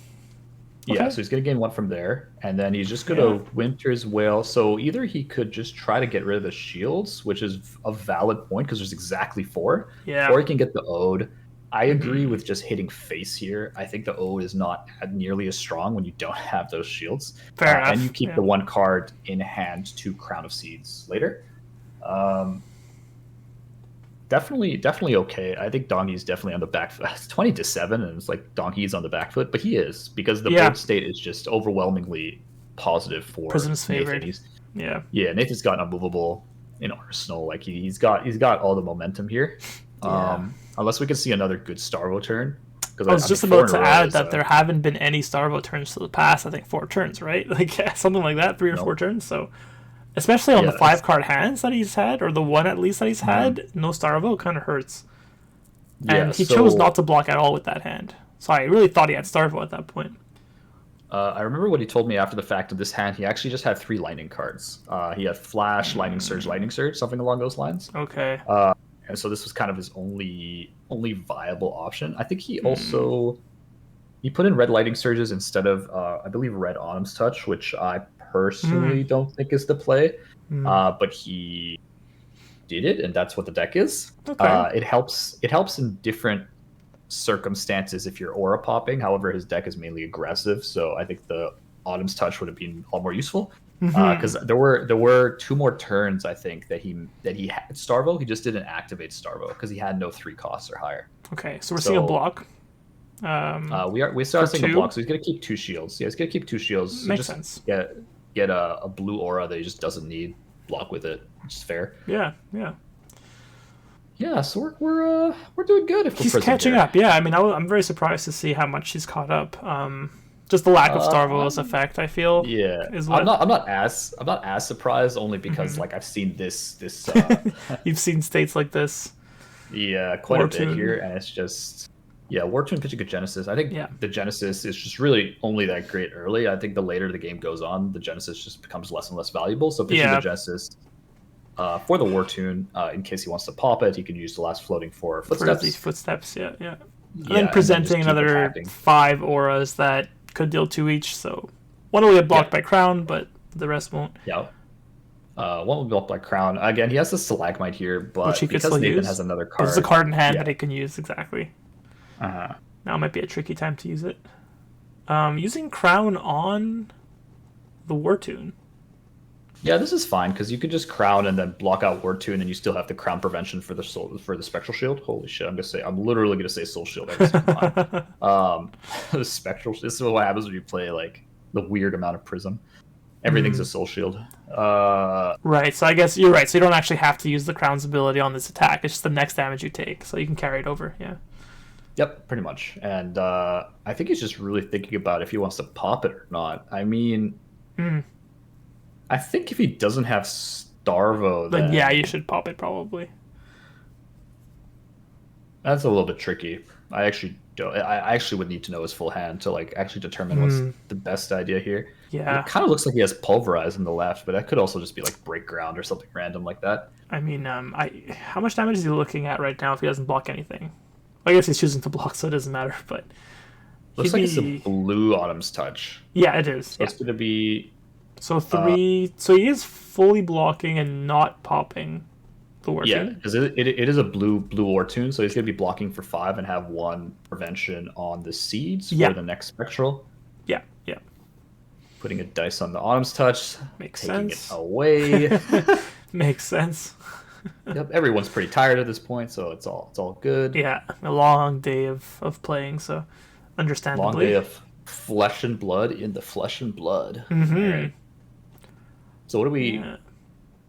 yeah, Okay. so he's gonna gain one from there, and then he's just Yeah. gonna Winter's Wail. So either he could just try to get rid of the shields, which is a valid point because there's exactly four, Yeah. or he can get the Ode. I agree Hmm. with just hitting face here. I think the Ode is not nearly as strong when you don't have those shields, Fair and you enough. keep Yeah. the one card in hand to Crown of Seeds later. Um, definitely okay. I think Donkey's definitely on the back foot. It's 20-7, and it's like Donkey's on the back foot, but he is because the Yeah. board state is just overwhelmingly positive for Prism's Nathan. favored. Yeah. Nathan's got unmovable in Arsenal. Like he's got all the momentum here. Yeah. Unless we can see another good Starvo turn. Because I was just four about in a to row add is, that there haven't been any Starvo turns to the past, I think 4 turns, right? Like something like that, 3 or 4 turns. So especially on yeah, the that's 5 card hands that he's had, or the one at least that he's had, no Starvo kind of hurts. yeah. And he So chose not to block at all with that hand. So I really thought he had Starvo at that point. I remember what he told me after the fact of this hand. He actually just had 3 lightning cards. He had Flash, Lightning Surge, something along those lines. Okay. And so this was kind of his only viable option. I think he also he put in red lightning surges instead of I believe red autumn's touch, which I personally don't think is the play. But he did it, and that's what the deck is. Okay. It helps in different circumstances if you're aura popping. However, his deck is mainly aggressive, so I think the autumn's touch would have been a lot more useful. Because there were 2 more turns I think that he had Starvo. He just didn't activate Starvo because he had no 3 costs or higher. Okay. So we're seeing a block. We started seeing a 2? block, so he's gonna keep 2 shields. Yeah, he's gonna keep 2 shields. So Makes just sense. Get a blue aura that he just doesn't need. Block with it, which is fair. Yeah. Yeah. Yeah, so we're doing good if we're He's Prism catching here. up. Yeah. I mean, I'm very surprised to see how much he's caught up. Just the lack of Starvo's effect, I feel. Yeah, Is what I'm not as surprised only because like I've seen this you've seen states like this. yeah, quite a bit Wartune. here, and it's just Wartune pitching a Genesis. I think Yeah. the Genesis is just really only that great early. I think the later the game goes on, the Genesis just becomes less and less valuable. So pitching Yeah. the Genesis for the Wartune, in case he wants to pop it, he can use the last floating for For footsteps. these footsteps, yeah, yeah. And Yeah, then and presenting just keep another attacking. 5 auras that could deal 2 each, so one will get blocked Yeah. by Crown, but the rest won't. Yeah. One will be blocked by Crown. Again, he has the Stalagmite here, but Which he could because still Nathan use. has another card. There's a card in hand Yeah. that he can use, exactly. Uh-huh. Now might be a tricky time to use it. Using Crown on the Wartune. Yeah, this is fine because you can just Crown and then block out Word 2, and then you still have the Crown prevention for the Spectral Shield. Holy shit! I'm literally gonna say Soul Shield every single time. The Spectral. This is what happens when you play like the weird amount of Prism. Everything's a Soul Shield. Right, so I guess you're right. So you don't actually have to use the Crown's ability on this attack. It's just the next damage you take, so you can carry it over. Yeah. Yep, pretty much. And I think he's just really thinking about if he wants to pop it or not. I mean, I think if he doesn't have Starvo, Then then yeah, you should pop it probably. that's a little bit tricky. I actually don't. I actually would need to know his full hand to like actually determine what's the best idea here. Yeah. It kind of looks like he has Pulverize on the left, but that could also just be like Break Ground or something random like that. I mean, how much damage is he looking at right now if he doesn't block anything? I guess he's choosing to block, so it doesn't matter. But Looks like it's a blue Autumn's Touch. Yeah, it is. So it's going to be So 3. So he is fully blocking and not popping the Wartune. yeah, because it is a blue Wartune, so he's going to be blocking for 5 and have 1 prevention on the seeds Yeah. for the next Spectral. Yeah. Yeah. Putting a dice on the Autumn's Touch, Makes taking sense. it away. Makes sense. Yep, everyone's pretty tired at this point, so it's all good. Yeah, a long day of playing, so understandably. Long day of flesh and blood in the flesh and blood. Mm-hmm. All right. So what do we? Yeah.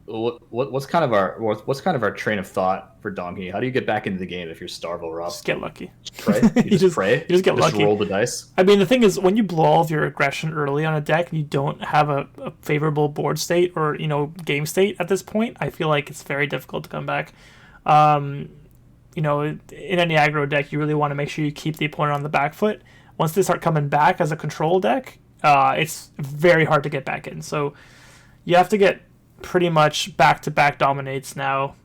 what's kind of our train of thought for Donkey? How do you get back into the game if you're Starvo, Rob? Just get lucky. Just pray. You just pray. You just get Just lucky. roll the dice. I mean, the thing is, when you blow all of your aggression early on a deck and you don't have a favorable board state or game state at this point, I feel like it's very difficult to come back. Um, in any aggro deck, you really want to make sure you keep the opponent on the back foot. Once they start coming back as a control deck, it's very hard to get back in. So you have to get pretty much back-to-back dominates now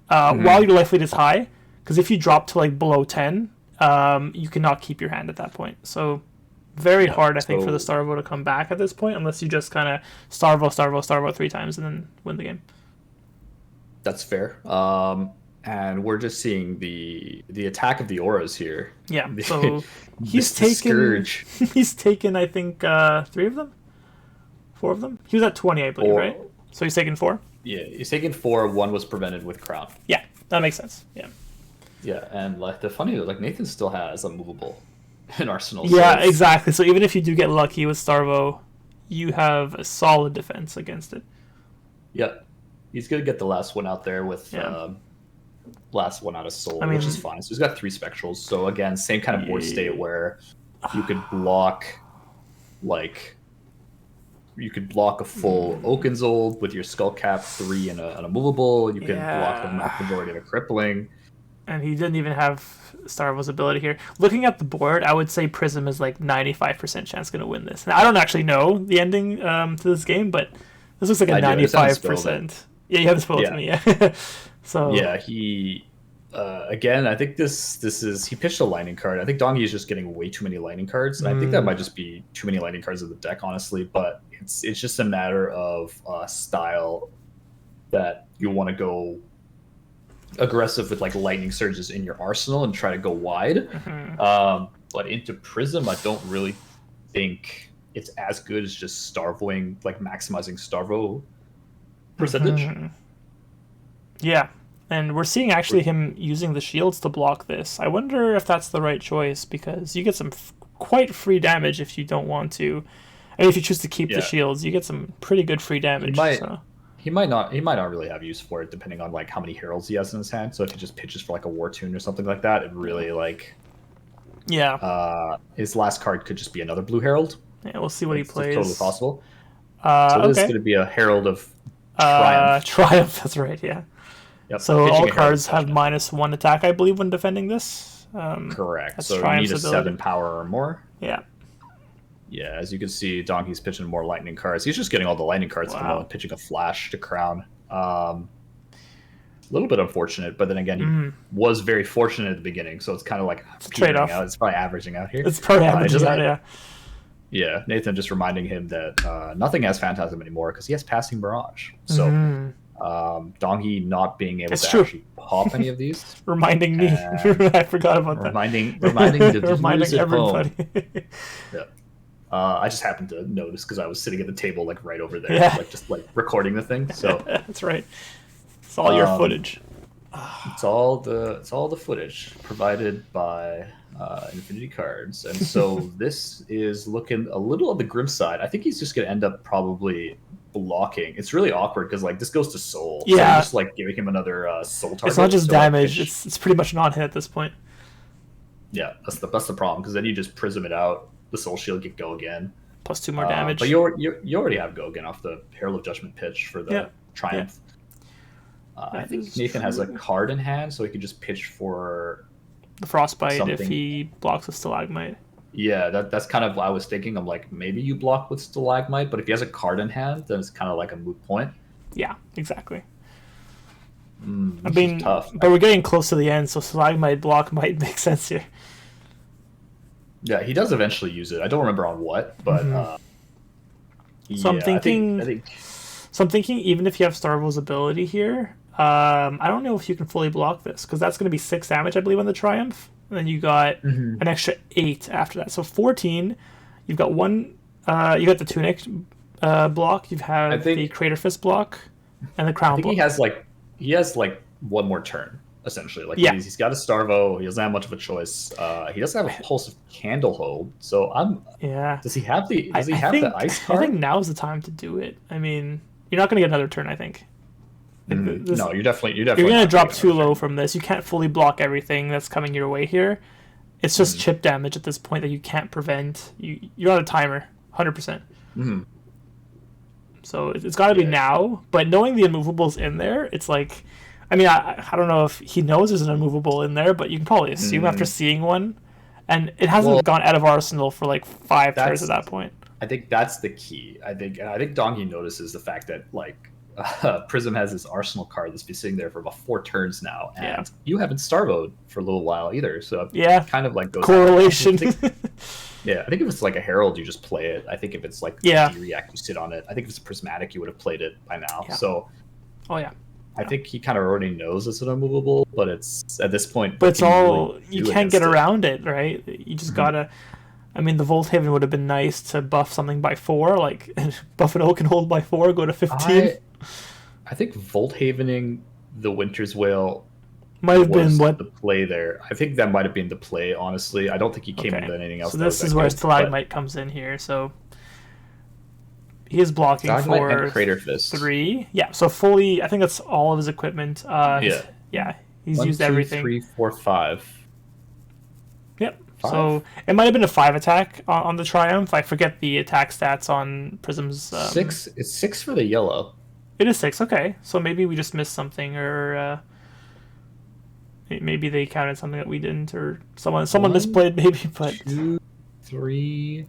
while your life lead is high, because if you drop to like below 10, you cannot keep your hand at that point. So very hard, I think, for the Starvo to come back at this point, unless you just kind of Starvo 3 times and then win the game. That's fair. And we're just seeing the attack of the auras here. Yeah, so he's taken Scourge. he's taken, I think, 3 of them, 4 of them. He was at 20, I believe, right? So he's taken 4. Yeah, he's taken 4. 1 was prevented with Crown. Yeah, that makes sense. Yeah. Yeah, and like the funny, like Nathan still has a movable in Arsenal. Yeah, exactly. So even if you do get lucky with Starvo, you have a solid defense against it. Yeah, he's gonna get the last one out there with last one out of Soul, which is fine. So he's got 3 Spectrals. So again, same kind of board state where you could block, like, you could block a full Oakenzold with your Skullcap 3 and a movable. You could block the majority of a Crippling. And he didn't even have Starvo's ability here. Looking at the board, I would say Prism is like 95% chance going to win this. Now, I don't actually know the ending to this game, but this looks like a 95%. Yeah, you haven't spoiled it to me. Yeah. So yeah, he again, I think this is he pitched a lightning card. I think Dongi is just getting way too many lightning cards, and I think that might just be too many lightning cards in the deck, honestly. But it's just a matter of style that you want to go aggressive with, like, lightning surges in your arsenal and try to go wide. But into Prism, I don't really think it's as good as just Starvoing, like maximizing Starvo percentage. Yeah, and we're seeing actually him using the shields to block this. I wonder if that's the right choice, because you get some quite free damage if you don't want to. And if you choose to keep the shields, you get some pretty good free damage. He might not really have use for it, depending on like how many heralds he has in his hand. So if he just pitches for like a War Tune or something like that, it really like his last card could just be another blue herald. Yeah, we'll see what he plays. Totally possible. So this is going to be a herald of Triumph. Triumph, that's right. Yeah. Yep. So all cards have -1 attack, I believe, when defending this. Correct. So you need a 7 power or more. Yeah. Yeah, as you can see, Donkey's pitching more lightning cards. He's just getting all the lightning cards at the moment, pitching a flash to Crown. A little bit unfortunate, but then again, he was very fortunate at the beginning, so it's kind of like trade-off. It's probably averaging out here. It's probably averaging out, yeah. Yeah, Nathan just reminding him that nothing has Phantasm anymore because he has Passing Mirage. So Donkey not being able to actually pop any of these. Reminding me. I forgot about that. Reminding everybody. Yeah. I just happened to notice because I was sitting at the table like right over there, like just like recording the thing. So that's right. It's all your footage. It's all the footage provided by Infinity Cards, and so this is looking a little on the grim side. I think he's just gonna end up probably blocking. It's really awkward because like this goes to Soul. Yeah, so just like giving him another Soul target. It's not just damage. It's pretty much non-hit at this point. Yeah, that's the problem, because then you just prism it out. The Soul Shield get go again. Plus 2 more damage. But you already have go again off the Herald of Judgment pitch for the Triumph. I think Nathan has a card in hand, so he could just pitch for the Frostbite if he blocks a Stalagmite. Yeah, that's kind of what I was thinking. I'm like, maybe you block with Stalagmite, but if he has a card in hand, then it's kind of like a moot point. Yeah, exactly. I mean, tough. But we're getting close to the end, so Stalagmite block might make sense here. Yeah, he does eventually use it. I don't remember on what, but so I'm thinking. So I'm thinking, even if you have Starvo's ability here, I don't know if you can fully block this, because that's going to be 6 damage, I believe, on the Triumph, and then you got an extra 8 after that. So 14. You've got one. You got the Tunic block. You've had the Crater Fist block, and the Crown. I think block. he has like one more turn. Essentially, like he's got a Starvo. He doesn't have much of a choice. He doesn't have a Pulse of Candlehold. So does he have the? Does he have the ice card? I think now's the time to do it. I mean, you're not going to get another turn, I think. Like this, No, you're you're definitely gonna not drop taking too another low turn. from this. You can't fully block everything that's coming your way here. It's just Hmm. chip damage at this point that you can't prevent. You're on a timer, 100%. Hmm. So it's got to be Yeah. now. But knowing the immovable's in there, it's like, I mean, I don't know if he knows there's an immovable in there, but you can probably assume after Mm, seeing one, and it well, hasn't gone out of arsenal for like 5 turns at that's that point. I think that's the key. I think Donkey notices the fact that like Prism has this Arsenal card that's been sitting there for about 4 turns now, Yeah, and you haven't Starvoed for a little while either. So it yeah, kind of like goes hand in hand. correlation. Yeah, I think if it's like a Herald, you just play it. I think if it's like a Yeah, D React, you sit on it. I think if it's a Prismatic, you would have played it by now. yeah. So Oh yeah, I yeah. think he kind of already knows it's an unmovable, but it's at this point, But what it's can you really all you do can't get against it? around it, right? You just Mhm. gotta. I mean, the Volthaven would have been nice to buff something by 4, like buff an Oak and hold by 4, go to 15. I I think Volt Havening the Winter's Whale Might have been was what. the play there. I think that might have been the play, honestly. I don't think he came up Okay, with anything else so that was this is that where good. But Stalagmite comes in here. So he is blocking Stalagmite and for Crater Fist. 3. Yeah, so fully, I think that's all of his equipment. Yeah. Yeah, he's One, used two, everything. three, four, five. Yep. So Five? it might have been a 5 attack on the Triumph. I forget the attack stats on Prism's. Six. It's six for the yellow. It is 6. Okay, so maybe we just missed something, or maybe they counted something that we didn't, or someone One, misplayed maybe. But two, three.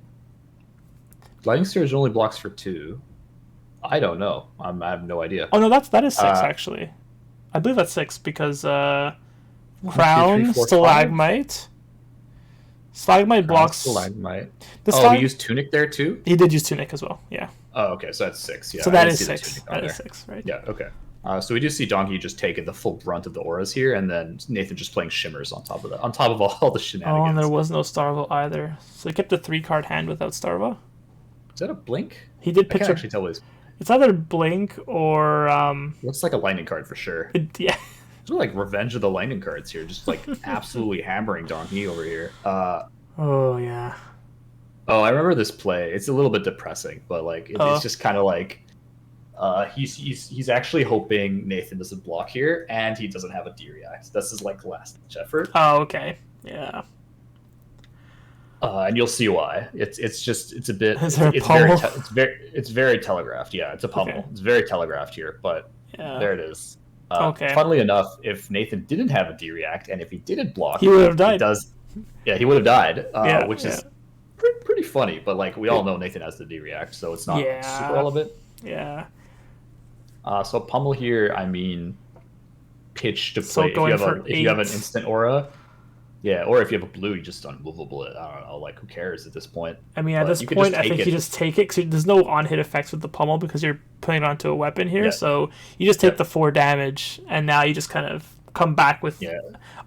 Lightning Surge only blocks for two. I don't know. I have no idea. oh no, that is 6 Uh, actually. I believe that's 6 because one, two, three, Crown, four, five. Stalagmite Crown blocks. Stalagmite. The Oh, he Stalag- used Tunic there too? he did use Tunic as well. Yeah. Oh, okay, so that's six. Yeah, So I that didn't is see the 6. Tunic on That is there. 6, right? Yeah, okay. So we do see Donkey just taking the full brunt of the auras here, and then Nathan just playing shimmers on top of that, on top of all the Oh, and there shenanigans. was no Starvo either. So he kept a 3 card hand without Starvo. Is that a blink? He did I pitch can't a. actually tell what it's. It's either Blink or Looks like a lightning card for sure. yeah. It's like Revenge of the Lightning cards here, just like absolutely hammering Donkey over here. Oh yeah. Oh, I remember this play. It's a little bit depressing, but like it's Oh just kind of like he's actually hoping Nathan doesn't block here, and he doesn't have a D react. That's his like last ditch effort, oh okay. Yeah. and you'll see why. It's a bit Is there a it's very pummel? it's very telegraphed. Yeah, it's a pummel. Okay. It's very telegraphed here, but Yeah. there it is. Okay. Funnily enough, if Nathan didn't have a D react, and if he didn't block, He would have it died. does. Yeah, he would have died, Yeah. which Yeah. is pretty funny. But like we all know, Nathan has the D react, so it's not super Yeah. relevant. Yeah. So pummel here, I mean, pitch to So play. going for If you have an 8. instant aura, yeah, or if you have a blue, you just unmovable it. I don't know, like who cares at this point? I mean, at But this you could point, just I take think it. you just take it because there's no on-hit effects with the pummel because you're putting it onto a weapon here. Yeah, So you just take yeah, the 4 damage, and now you just kind of come back with yeah.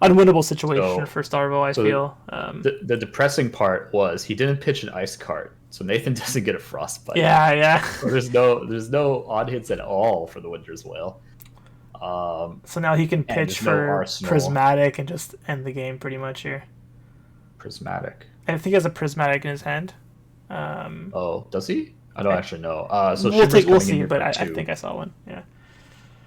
unwinnable situation So, for Starvo. I so feel. the depressing part was he didn't pitch an ice card, so Nathan doesn't get a frostbite. Yeah, yeah. So there's no odd hits at all for the Winter's Whale. So now he can And pitch there's no for arsenal. Prismatic and just end the game pretty much here. Prismatic. I think he has a Prismatic in his hand. Oh, does he? I don't I- actually know. So we'll Shimmer's coming in see, here but for I two. think I saw one. Yeah.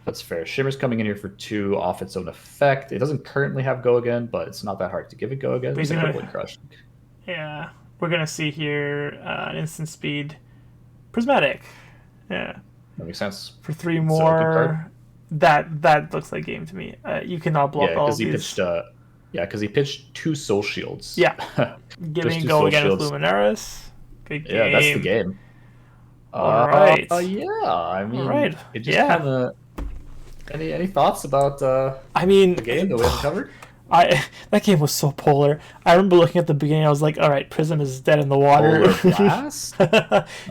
That's fair. Shimmer's coming in here for 2 off its own effect. It doesn't currently have go again, but it's not that hard to give it go again. But It's he's a gonna- crippling crush. Yeah. We're gonna see here an instant speed Prismatic. Yeah. That makes sense. For 3 So, good card. more. That looks like game to me. You cannot block Yeah, all because of he these. pitched. Because he pitched 2 soul shields. Yeah. Give Just me 2 go soul again with shields. Luminaris. Good game. Yeah, that's the game. All right. Yeah, I mean, All right. it just Yeah. kind of. Any thoughts about I mean, the game that we haven't covered? that game was so polar. I remember looking at the beginning. I was like, "All right, Prism is dead in the water." Polar Blast?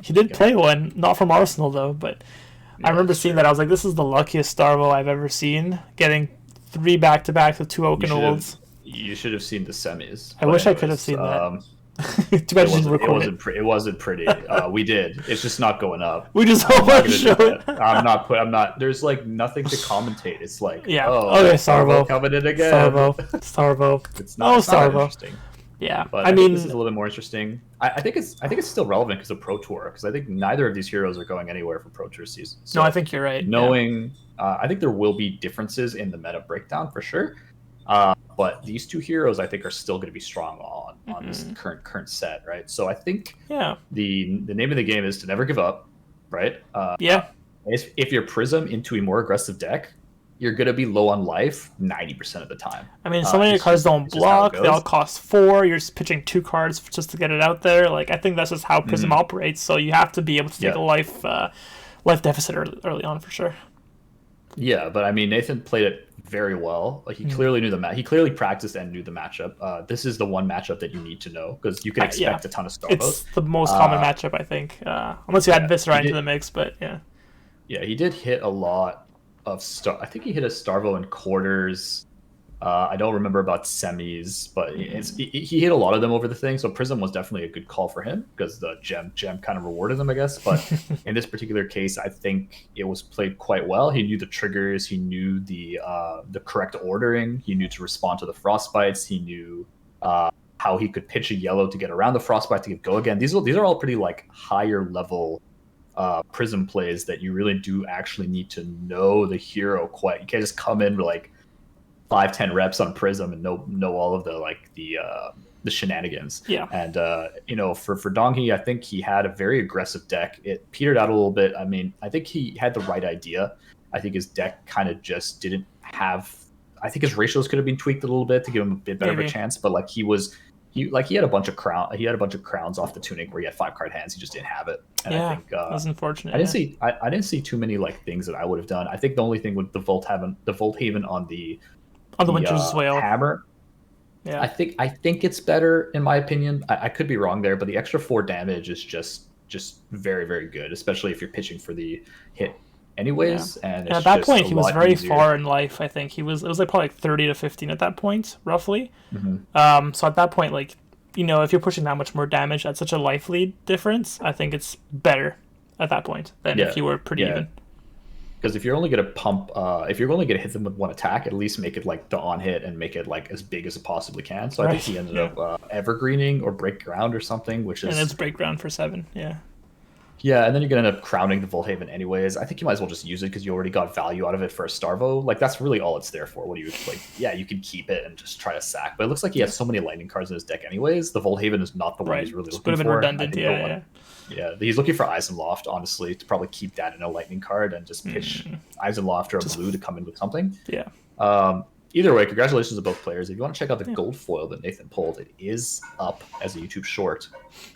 He did play one, not from Arsenal though. But I Yeah, remember that's seeing true. that. I was like, "This is the luckiest Starvo I've ever seen." Getting 3 back-to-backs with 2 You Oaken should Olds. have. You should have seen the semis. I But wish I could have anyways, seen that. Too It bad you didn't wasn't. It record wasn't. It wasn't pretty. We did. It's just not going up. We just I'm not almost gonna do showed it. that. I'm not. There's like nothing to commentate. It's like, Yeah. oh, Okay, Starvo Starvo. coming in again. Starvo. It's not. It's not that Starvo. interesting. Yeah. But I think this is mean, a little bit more interesting. I think it's still relevant because of Pro Tour, because I think neither of these heroes are going anywhere for Pro Tour season. So no, I think you're right. Yeah. knowing I think there will be differences in the meta breakdown for sure. But these two heroes, I think, are still going to be strong on this current set, right? So I think Yeah. the name of the game is to never give up, right? Yeah. If you're Prism into a more aggressive deck, you're going to be low on life 90% of the time. I mean, so many cards don't It's just how it block. They all goes. cost 4. You're just pitching 2 cards just to get it out there. Like, I think that's just how Prism operates. So you have to be able to take Yeah. a life deficit early on for sure. Yeah, but I mean, Nathan played it very well. Like, he clearly knew the match. He clearly practiced and knew the matchup. This is the one matchup that you need to know because you can expect a ton of It's Starvos. the most common matchup, I think. Unless you add Viscera into the mix, but yeah. Yeah, he did hit a lot of star. I think he hit a Starvo in quarters. I don't remember about semis, but he hit a lot of them over the thing. So Prism was definitely a good call for him because the gem kind of rewarded him, I guess. But in this particular case, I think it was played quite well. He knew the triggers, he knew the correct ordering, he knew to respond to the frostbites, he knew how he could pitch a yellow to get around the frostbite to get go again. These are all pretty like higher level Prism plays that you really do actually need to know the hero quite. You can't just come in with like 5-10 reps on Prism and know all of the shenanigans. Yeah. And for Donkey, I think he had a very aggressive deck. It petered out a little bit. I mean, I think he had the right idea. I think his deck kind of just didn't have. I think his ratios could have been tweaked a little bit to give him a bit better of a chance. But like he had a bunch of crowns off the tuning where he had 5-card hands. He just didn't have it. And I think that's unfortunate. I didn't see too many like things that I would have done. I think the only thing with the Volt Haven on the Winter's Whale hammer. Yeah. I think it's better in my opinion. I could be wrong there, but the extra 4 damage is just very, very good, especially if you're pitching for the hit anyways. Yeah. And at that point, he was very easier. far in life. I think it was like probably like 30 to 15 at that point, roughly. So at that point, like, if you're pushing that much more damage at such a life lead difference, I think it's better at that point than if you were pretty even. Because if you're only going to pump, if you're only going to hit them with one attack, at least make it like the on hit and make it like as big as it possibly can. So I think he ended up evergreening or break ground or something, which is. And it's break ground for 7, yeah. Yeah, and then you're going to end up crowning the Volhaven anyways. I think you might as well just use it because you already got value out of it for a Starvo. Like, that's really all it's there for. What do you, like, yeah, you can keep it and just try to sack. But it looks like he has so many lightning cards in his deck anyways. The Volhaven is not the one he's really looking for. Would have been redundant, Yeah, he's looking for Eisenloft, honestly, to probably keep that in a lightning card and just pitch Eisenloft or a blue to come in with something. Yeah. Either way, congratulations to both players. If you want to check out the gold foil that Nathan pulled, it is up as a YouTube short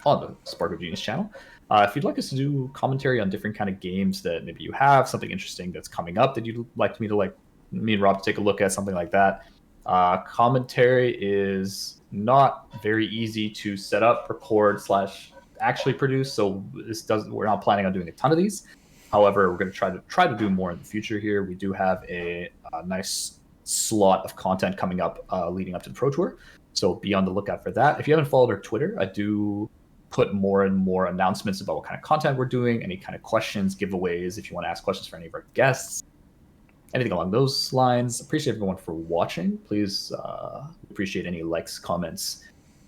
on the Spark of Genius channel. If you'd like us to do commentary on different kind of games that maybe you have, something interesting that's coming up that you'd like me and Rob to take a look at, something like that. Commentary is not very easy to set up, record / actually produce, so we're not planning on doing a ton of these. However, we're going to try to do more in the future here. We do have a nice slot of content coming up leading up to the Pro Tour, so be on the lookout for that. If you haven't followed our Twitter, I do put more and more announcements about what kind of content we're doing, any kind of questions, giveaways, if you want to ask questions for any of our guests, anything along those lines. Appreciate everyone for watching. Please appreciate any likes, comments,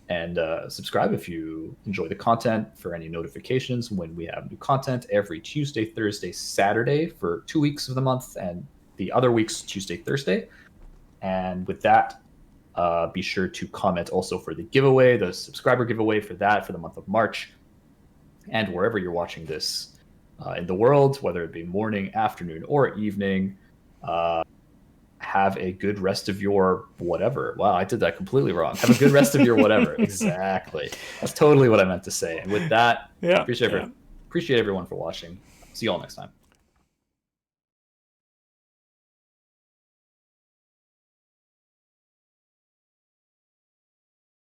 and subscribe if you enjoy the content for any notifications when we have new content every Tuesday, Thursday, Saturday for 2 weeks of the month, and the other weeks Tuesday, Thursday. And with that, be sure to comment also for the giveaway, the subscriber giveaway for the month of March. And wherever you're watching this in the world, whether it be morning, afternoon, or evening, have a good rest of your whatever. Wow, I did that completely wrong. Have a good rest of your whatever. Exactly. That's totally what I meant to say. And with that, appreciate everyone for watching. See you all next time.